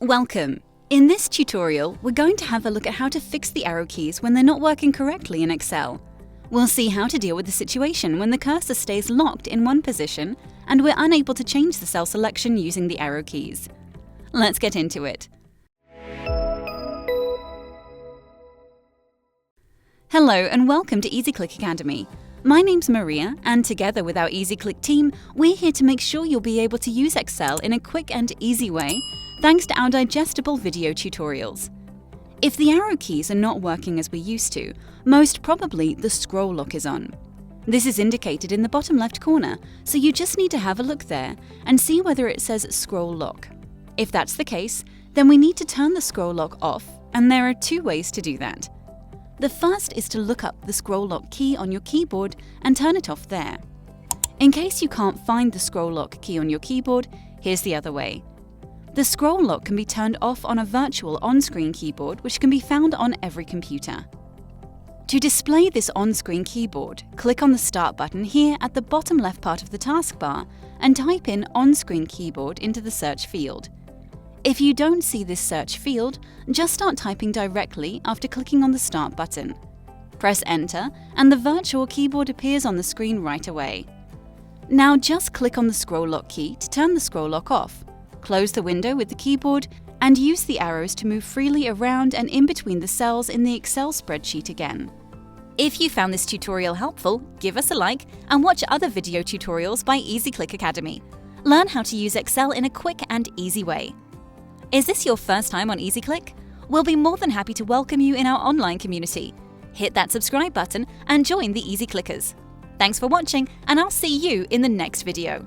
Welcome! In this tutorial, we're going to have a look at how to fix the arrow keys when they're not working correctly in Excel. We'll see how to deal with the situation when the cursor stays locked in one position and we're unable to change the cell selection using the arrow keys. Let's get into it. Hello and welcome to EasyClick Academy. My name's Maria, and together with our EasyClick team, we're here to make sure you'll be able to use Excel in a quick and easy way, thanks to our digestible video tutorials. If the arrow keys are not working as we used to, most probably the scroll lock is on. This is indicated in the bottom left corner, so you just need to have a look there and see whether it says scroll lock. If that's the case, then we need to turn the scroll lock off, and there are two ways to do that. The first is to look up the scroll lock key on your keyboard and turn it off there. In case you can't find the scroll lock key on your keyboard, here's the other way. The scroll lock can be turned off on a virtual on-screen keyboard which can be found on every computer. To display this on-screen keyboard, click on the Start button here at the bottom left part of the taskbar and type in On-Screen Keyboard into the search field. If you don't see this search field, just start typing directly after clicking on the Start button. Press Enter and the virtual keyboard appears on the screen right away. Now just click on the scroll lock key to turn the scroll lock off. Close the window with the keyboard and use the arrows to move freely around and in between the cells in the Excel spreadsheet again. If you found this tutorial helpful, give us a like and watch other video tutorials by EasyClick Academy. Learn how to use Excel in a quick and easy way. Is this your first time on EasyClick? We'll be more than happy to welcome you in our online community. Hit that subscribe button and join the EasyClickers. Thanks for watching, and I'll see you in the next video.